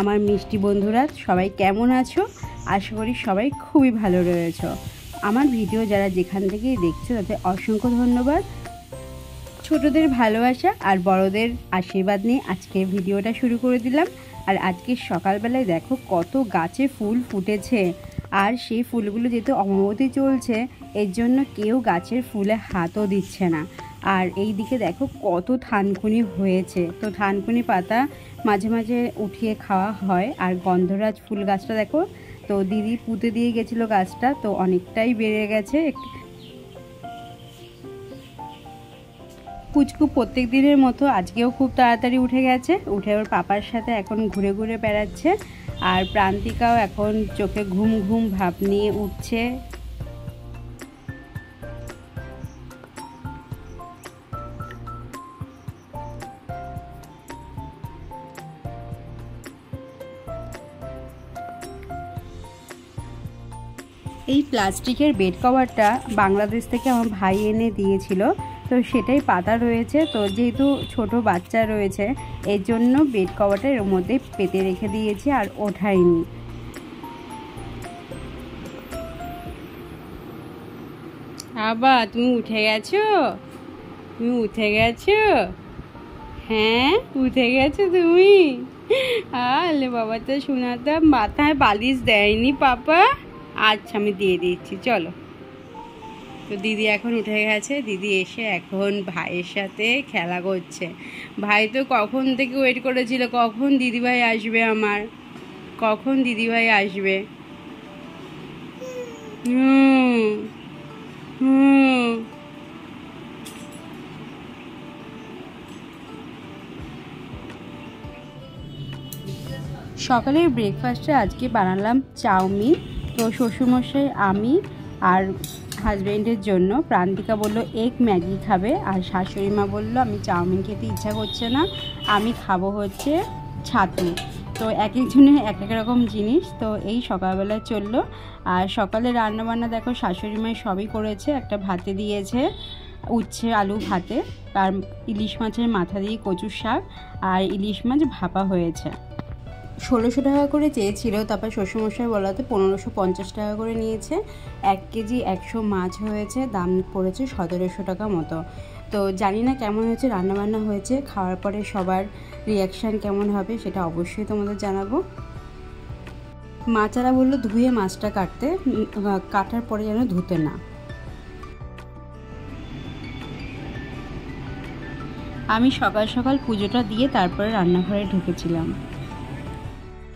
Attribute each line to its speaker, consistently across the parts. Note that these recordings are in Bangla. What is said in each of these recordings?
Speaker 1: আমার মিষ্টি বন্ধুরা সবাই কেমন আছো? আশা করি সবাই খুবই ভালো রয়েছো। আমার ভিডিও যারা যেখান থেকেই দেখছো তাদের অসংখ্য ধন্যবাদ। ছোটদের ভালোবাসা আর বড়দের আশীর্বাদ নিয়ে আজকে ভিডিওটা শুরু করে দিলাম। আর আজকে সকালবেলায় দেখো কত গাছে ফুল ফুটেছে, আর সেই ফুলগুলো যেহেতু অমাবতী চলছে এর জন্য কেউ গাছের ফুলে হাতও দিচ্ছে না। আর এই দিকে দেখো কত থানকুনি হয়েছে, তো থানকুনি পাতা মাঝে মাঝে উঠিয়ে খাওয়া হয়। আর গন্ধরাজ ফুল গাছটা দেখো, তো দিদি পুঁতে দিয়ে গেছিলো গাছটা, তো অনেকটাই বেড়ে গেছে। পুচকু প্রত্যেক দিনের মতো আজকেও খুব তাড়াতাড়ি উঠে গেছে, উঠে ওর পাপার সাথে এখন ঘুরে ঘুরে বেড়াচ্ছে। আর প্রান্তিকাও এখন চোখে ঘুম ঘুম ভাব নিয়ে উঠছে। এই প্লাস্টিকের বেড কভারটা বাংলাদেশ থেকে আমার ভাই এনে দিয়েছিল, তো সেটাই পাতা রয়েছে। তো যেহেতু ছোট বাচ্চা রয়েছে এর জন্য বেড কভারটা এর মধ্যে পেতে রেখে দিয়েছি আর ওঠাইনি। আবার তুমি উঠে গেছো? তুমি উঠে গেছো? হ্যাঁ উঠে গেছো তুমি? আলে বাবা, তো শোনাতে মাথায় বালিশ দেয়নি পাপা। আচ্ছা আমি দিয়ে দিচ্ছি, চলো। তো দিদি এখন উঠে গেছে, দিদি এসে এখন ভাইয়ের সাথে খেলা করছে। ভাই তো কখন থেকে ওয়েট করেছিল কখন দিদিভাই আসবে আমার, কখন দিদিভাই আসবে। সকালের ব্রেকফাস্টে আজকে বানালাম চাউমিন। তো শ্বশুরমশাই, আমি আর হাজব্যান্ডের জন্য। প্রান্তিকা বলল এগ ম্যাগি খাবে, আর শাশুড়ি মা বললো আমি চাউমিন খেতে ইচ্ছা করছে না, আমি খাবো হচ্ছে ছাতু। তো এক একজনের এক এক রকম জিনিস। তো এই সকালবেলা চললো। আর সকালে রান্নাবান্না দেখো শাশুড়ি মাই সবই করেছে। একটা ভাতে দিয়েছে উচ্ছে আলু ভাতে, আর ইলিশ মাছের মাথা দিয়ে কচুর শাক, আর ইলিশ মাছ ভাপা হয়েছে। 1600 টাকা করে চেয়েছিল, তারপর শ্বশুরমশাই বলাতে 1550 টাকা করে নিয়েছে। 1 কেজি 100 মাছ হয়েছে, দাম পড়েছে 1700 টাকা মতো। তো জানি না কেমন হয়েছে, রান্নাবান্না হয়েছে, খাওয়ার পরে সবার রিয়াকশান কেমন হবে সেটা অবশ্যই তোমাদের জানাবো। মাচারা বললো ধুয়ে মাছটা কাটতে, কাটার পরে যেন ধুতে না। আমি সকাল সকাল পুজোটা দিয়ে তারপরে রান্নাঘরে ঢুকেছিলাম।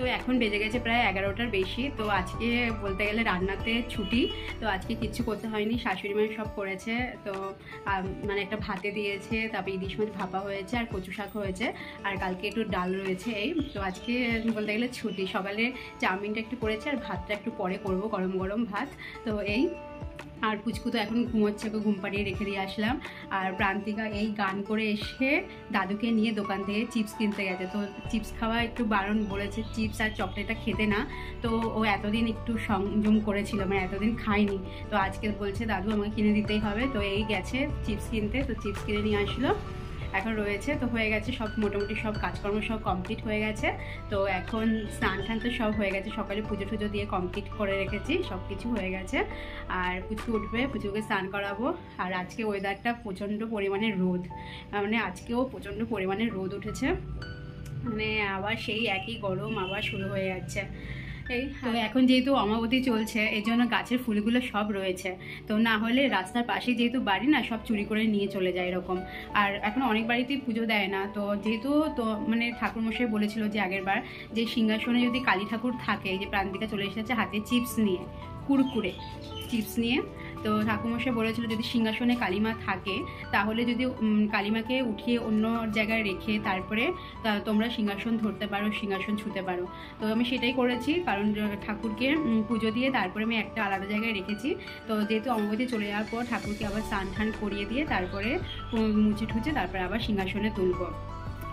Speaker 1: তো এখন বেজে গেছে প্রায় 11টার বেশি। তো আজকে বলতে গেলে রান্নাতে ছুটি, তো আজকে কিচ্ছু করতে হয়নি, শাশুড়ি মা সব করেছে। তো মানে একটা ভাতে দিয়েছে, তারপর ইলিশ মাছ ভাপা হয়েছে, আর কচু শাক হয়েছে, আর কালকে একটু ডাল রয়েছে। এই তো আজকে বলতে গেলে ছুটি। সকালে চাউমিনটা একটু করেছে, আর ভাতটা একটু পরে করব, গরম গরম ভাত। তো এই আর পুচকু তো এখন ঘুমোচ্ছে, ওকে ঘুম পাড়িয়ে রেখে দিয়ে আসলাম। আর প্রান্তিকা এই গান করে এসে দাদুকে নিয়ে দোকান থেকে চিপস কিনতে গেছে। তো চিপস খাওয়া একটু বারণ বলেছে, চিপস আর চকলেটটা খেতে না। তো ও এতদিন একটু সংযম করেছিল, মানে এতদিন খায়নি। তো আজকে বলছে দাদু আমাকে কিনে দিতেই হবে। তো এই গেছে চিপস কিনতে, তো চিপস কিনে নিয়ে আসলো। এখন রয়েছে, তো হয়ে গেছে সব, মোটামুটি সব কাজকর্ম সব কমপ্লিট হয়ে গেছে। তো এখন স্নান টান তো সব হয়ে গেছে, সকালে পুজো টুজো দিয়ে কমপ্লিট করে রেখেছি, সব কিছু হয়ে গেছে। আর পুজো উঠবে, পুজোকে স্নান করাবো। আর আজকে ওয়েদারটা প্রচণ্ড পরিমাণে রোদ, মানে আজকেও প্রচণ্ড পরিমাণে রোদ উঠেছে, মানে আবার সেই একই গরম আবার শুরু হয়ে যাচ্ছে। এই তো এখন যেহেতু অমাবতী চলছে এই জন্য গাছের ফুলগুলো সব রয়েছে। তো না হলে রাস্তার পাশে যেহেতু বাড়ি না, সব চুরি করে নিয়ে চলে যায় এরকম। আর এখন অনেক বাড়িতেই পুজো দেয় না। তো যেহেতু তো মানে ঠাকুরমশাই বলেছিল যে আগের বার যে সিংহাসনে যদি কালী ঠাকুর থাকে, এই যে প্রান্তিকা চলে এসেছে হাতে চিপস নিয়ে, কুরকুরে চিপস নিয়ে। তো ঠাকুরমশাই বলেছিল যদি সিংহাসনে কালীমা থাকে তাহলে যদি কালীমাকে উঠিয়ে অন্য জায়গায় রেখে তারপরে তোমরা সিংহাসন ধরতে পারো, সিংহাসন ছুঁতে পারো। তো আমি সেটাই করেছি, কারণ ঠাকুরকে পুজো দিয়ে তারপরে আমি একটা আলাদা জায়গায় রেখেছি। তো যেহেতু অমাবতী চলে যাওয়ার পর ঠাকুরকে আবার স্নান টান করিয়ে দিয়ে তারপরে মুছে ঠুচে তারপরে আবার সিংহাসনে তুলব।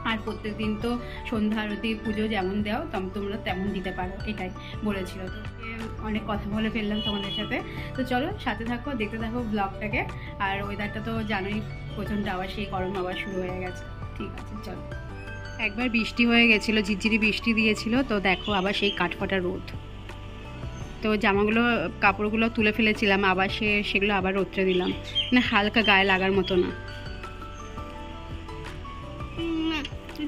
Speaker 1: আর প্রত্যেক দিন তো সন্ধ্যা আরতি পুজো যেমন দাও তোমরা তেমন দিতে পারো, এটাই বলেছিল। তো অনেক কথা বলে ফেললাম তোমাদের সাথে। তো চলো সাথে থাকো, দেখতে থাকো ব্লগটাকে। আর ওয়েদারটা তো জানোই প্রচণ্ড, আবার সেই গরম আবার শুরু হয়ে গেছে। ঠিক আছে চলো। একবার বৃষ্টি হয়ে গেছিলো, ঝিরঝিরি বৃষ্টি দিয়েছিল, তো দেখো আবার সেই কাঠফাটা রোদ। তো জামাগুলো কাপড়গুলো তুলে ফেলেছিলাম, আবার সেগুলো আবার রোদ্রে দিলাম, মানে হালকা গায়ে লাগার মতো না।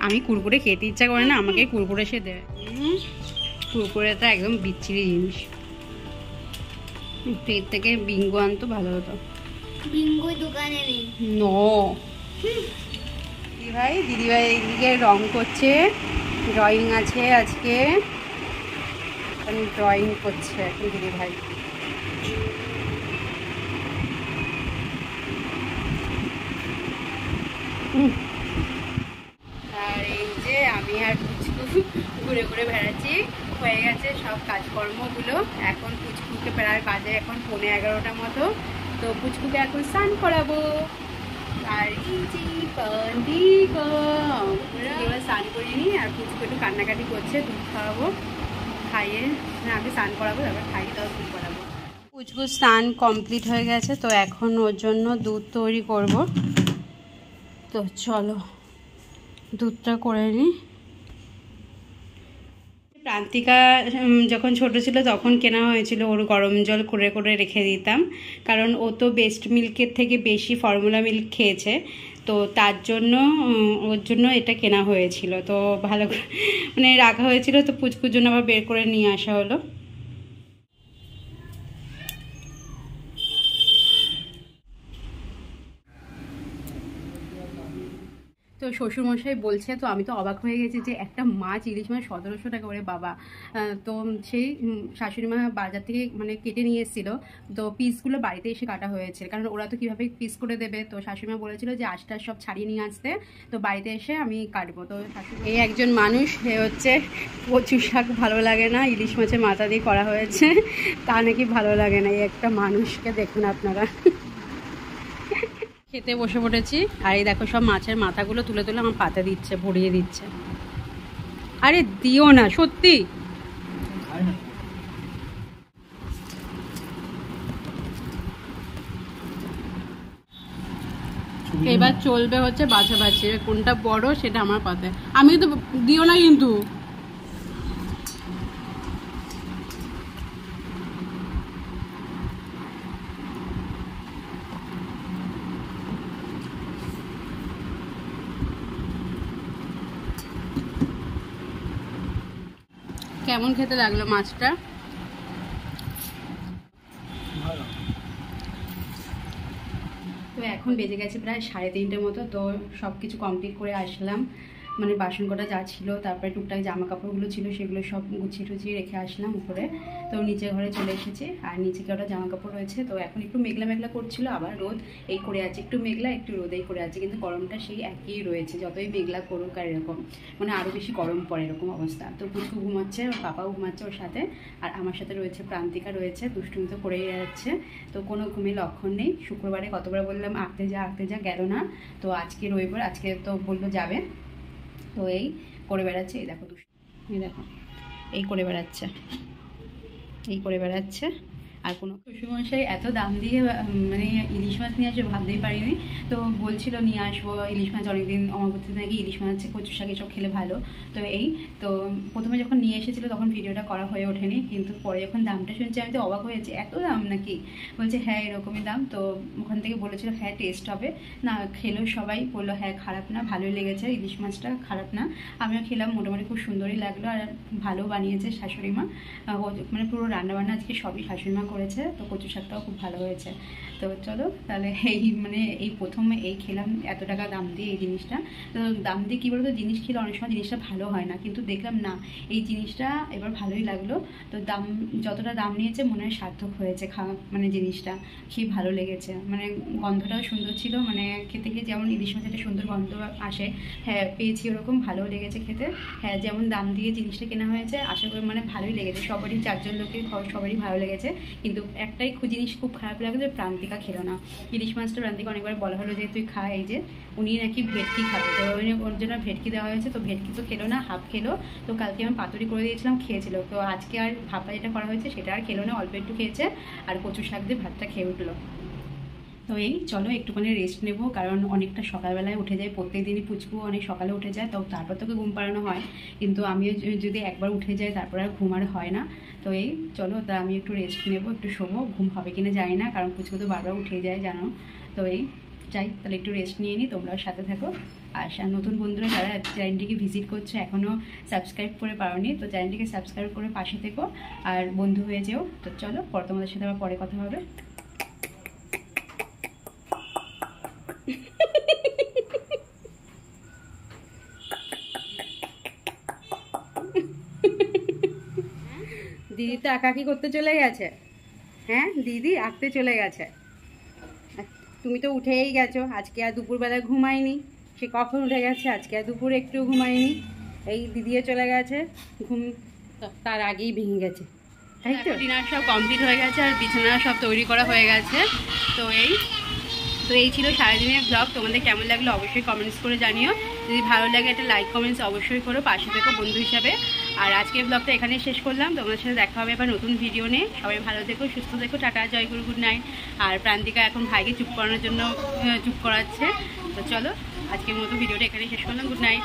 Speaker 1: আমি কুরকুরে খেতে ইচ্ছা করে না, আমাকে কুরকুরে সে দেয়। কুরকুরেটা একদম বিচ্ছিরি জিনিস, এর থেকে বিঙ্গো আনতো ভালো হতো।
Speaker 2: বিঙ্গো দোকানে নেই।
Speaker 1: নো দিদিভাই এদিকে রং করছে, ড্রয়িং আছে আজকে, ড্রয়িং করছে এখন দিদিভাই। আর এই যে আমি আর পুচকু ঘুরে ঘুরে বেড়াচ্ছি, হয়ে গেছে সব কাজকর্মগুলো। এখন পুচকুকে প্রায় বাজে এখন 11:15 মতো, তো পুচকুকে এখন স্নান করাবো। আর এবার স্নান করিনি, আর পুচকু একটু কান্নাকাটি করছে, দুধ খাওয়াবো, খাইয়ে আমি স্নান করাবো, তারপর খাইয়ে তাও দুধ করাবো। পুচকু স্নান কমপ্লিট হয়ে গেছে, তো এখন ওর জন্য দুধ তৈরি করব। তো চলো দুধটা করে নিই। প্রান্তিকা যখন ছোট ছিল তখন কেনা হয়েছিল, ওর গরম জল করে করে রেখে দিতাম, কারণ ও তো বেস্ট মিল্কের থেকে বেশি ফর্মুলা মিল্ক খেয়েছে, তো তার জন্য ওর জন্য এটা কেনা হয়েছিল। তো ভালো মানে রাখা হয়েছিল, তো পুচকুর জন্য আবার বের করে নিয়ে আসা হলো। তো শ্বশুরমশাই বলছে, তো আমি তো অবাক হয়ে গেছি যে একটা মাছ, ইলিশ মাছ 1700 টাকা করে বাবা। তো সেই শাশুড়ি মা বাজার থেকে মানে কেটে নিয়ে এসেছিলো, তো পিসগুলো বাড়িতে এসে কাটা হয়েছে, কারণ ওরা তো কীভাবে পিস করে দেবে। তো শাশুড়ি মা বলেছিল যে আঁশটা সব ছাড়িয়ে নিয়ে আসতে, তো বাড়িতে এসে আমি কাটবো। তো এই একজন মানুষ হচ্ছে কচু শাক ভালো লাগে না, ইলিশ মাছের মাথা দিয়ে করা হয়েছে, তা নাকি ভালো লাগে না। এই একটা মানুষকে দেখুন আপনারা। খেতে বসে পড়েছি, আর এই দেখো সব মাছের মাথাগুলো তুলে তুলে আমার পাতে দিচ্ছে, ভরিয়ে দিচ্ছে। আরে দিও না সত্যি। এবার চলবে হচ্ছে বাছাবাছি, কোনটা বড় সেটা আমার পাতে। আমি তো দিও না কিন্তু। কেমন খেতে লাগলো মাছটা? তো এখন বেজে গেছে প্রায় 3:30 মতো, তো সব কিছু কমপ্লিট করে আসলাম, মানে বাসন কটা যা ছিল, তারপরে টুকটাক জামা কাপড়গুলো ছিল সেগুলো সব গুছিয়ে টুছিয়ে রেখে আসলাম উপরে। তো নিচে ঘরে চলে এসেছি, আর নিচে কটা জামা কাপড় রয়েছে। তো এখন একটু মেঘলা মেঘলা করছিল, আবার রোদ এই করে আছে, একটু মেঘলা একটু রোদ এই করে আছে, কিন্তু গরমটা সেই একই রয়েছে, যতই মেঘলা করুক আর এরকম, মানে আরও বেশি গরম পড়ে এরকম অবস্থা। তো পুচকু ঘুমাচ্ছে, ওর পাপাও ঘুমাচ্ছে ওর সাথে, আর আমার সাথে রয়েছে প্রান্তিকা রয়েছে, দুষ্টুমি তো করেই যাচ্ছে, তো কোনো ঘুমের লক্ষণ নেই। শুক্রবারে কতবার বললাম আঁকতে যা গেল না, তো আজকে রবিবার, আজকে তো বললো যাবে, তো এই করে বেড়াচ্ছে। এই দেখো এই দেখো এই করে বেড়াচ্ছে, এই করে বেড়াচ্ছে। আর কোনো শ্বশুরমশাই এত দাম দিয়ে মানে ইলিশ মাছ নিয়ে আসবে ভাবতেই পারিনি। তো বলছিল নিয়ে আসবো ইলিশ মাছ, অনেকদিন অমাবস্যা থেকে ইলিশ মাছ, কচু শাক এসব খেলে ভালো। তো এই তো প্রথমে যখন নিয়ে এসেছিলো তখন ভিডিওটা করা হয়ে ওঠেনি, কিন্তু পরে যখন দামটা শুনছি আমি তো অবাক হয়েছি, এত দাম নাকি? বলছে হ্যাঁ এরকমই দাম। তো ওখান থেকে বলেছিল হ্যাঁ টেস্ট হবে না, খেলো সবাই, বললো হ্যাঁ খারাপ না, ভালোই লেগেছে, ইলিশ মাছটা খারাপ না। আমিও খেলাম, মোটামুটি খুব সুন্দরই লাগলো, আর ভালো বানিয়েছে শাশুড়ি মা, মানে পুরো রান্নাবান্না আজকে সবই শাশুড়ি মা করেছে। তো কচু শাকটাও খুব ভালো হয়েছে। তো চলো তাহলে এই মানে এই প্রথমে এই খেলাম এত টাকা দাম দিয়ে এই জিনিসটা। তো দাম দিয়ে কী বলতো, জিনিস খেলে অনেক সময় জিনিসটা ভালো হয় না, কিন্তু দেখলাম না এই জিনিসটা এবার ভালোই লাগলো। তো দাম যতটা দাম নিয়েছে মনে হয় সার্থক হয়েছে, মানে জিনিসটা খেয়ে ভালো লেগেছে, মানে গন্ধটাও সুন্দর ছিল, মানে খেতে গিয়ে যেমন ইলিশ মাছ একটা সুন্দর গন্ধ আসে, হ্যাঁ পেয়েছি ওরকম ভালো লেগেছে খেতে। হ্যাঁ যেমন দাম দিয়ে জিনিসটা কেনা হয়েছে আশা করি মানে ভালোই লেগেছে, সবারই 4 জন লোকের সবারই ভালো লেগেছে। কিন্তু একটাই জিনিস খুব খারাপ লাগলো, যে প্রান্তিকা খেলো না ইলিশ মাছটা। প্রান্তিকা অনেকবার বলা হলো যে তুই খা, এই যে উনি নাকি ভেটকি খাবে, তো ওর জন্য ভেটকি দেওয়া হয়েছে, তো ভেটকি তো খেলো না, হাফ খেলো। তো কালকে আমি পাতুরি করে দিয়েছিলাম, খেয়েছিল। তো আজকে আর ভাপা যেটা করা হয়েছে সেটা আর খেলো না, অল্প একটু খেয়েছে, আর কচু শাক দিয়ে ভাতটা খেয়ে উঠলো। তো এই চলো একটুখানি রেস্ট নেবো, কারণ অনেকটা সকালবেলায় উঠে যায়, প্রত্যেক দিনই পুচকু অনেক সকালে উঠে যায়, তো তারপর তোকে ঘুম পাড়ানো হয়, কিন্তু আমিও যদি একবার উঠে যাই তারপর আর ঘুম আর হয় না। তো এই চলো, তা আমি একটু রেস্ট নেবো, একটু শোবো, ঘুম হবে কিনা জানি না, কারণ পুচকু তো বারবার উঠে যায় জানো। তো এই যাই তাহলে একটু রেস্ট নিয়ে নিই, তোমরাও সাথে থাকো। আর নতুন বন্ধুরা যারা চ্যানেলটিকে ভিজিট করছো এখনও সাবস্ক্রাইব করে পারোনি, তো চ্যানেলটিকে সাবস্ক্রাইব করে পাশে থেকো আর বন্ধু হয়ে যেও। তো চলো পরে তোমাদের সাথে আবার পরে কথা হবে। দিদি তো আঁকাকি করতে চলে গেছে। হ্যাঁ দিদি আঁকতে চলে গেছে, তুমি তো উঠেই গেছো, আজকে আর দুপুরবেলা ঘুমায়নি, সে কখন উঠে গেছে, আজকে আর দুপুরে একটু ঘুমায়নি, এই দিদিও চলে গেছে ঘুম, তার আগেই ভেঙে গেছে, তাই তো। ডিনার সব কমপ্লিট হয়ে গেছে আর বিছানা সব তৈরি করা হয়ে গেছে। তো এই ছিল সারাদিনের ব্লগ। তোমাদের কেমন লাগলো অবশ্যই কমেন্টস করে জানিও, যদি ভালো লাগে একটা লাইক কমেন্টস অবশ্যই করো, পাশে থেকো বন্ধু হিসাবে। আর আজকের ব্লগটা এখানে শেষ করলাম, তোমাদের সাথে দেখা হবে এবার নতুন ভিডিও নিয়ে। সবাই ভালো থেকো, সুস্থ থেকো, টাটা, জয় গুরু, গুড নাইট। আর প্রান্তিকা এখন ভাইকে চুপ করানোর জন্য চুপ করাচ্ছে। তো চলো আজকের মতো ভিডিওটা এখানে শেষ করলাম, গুড নাইট।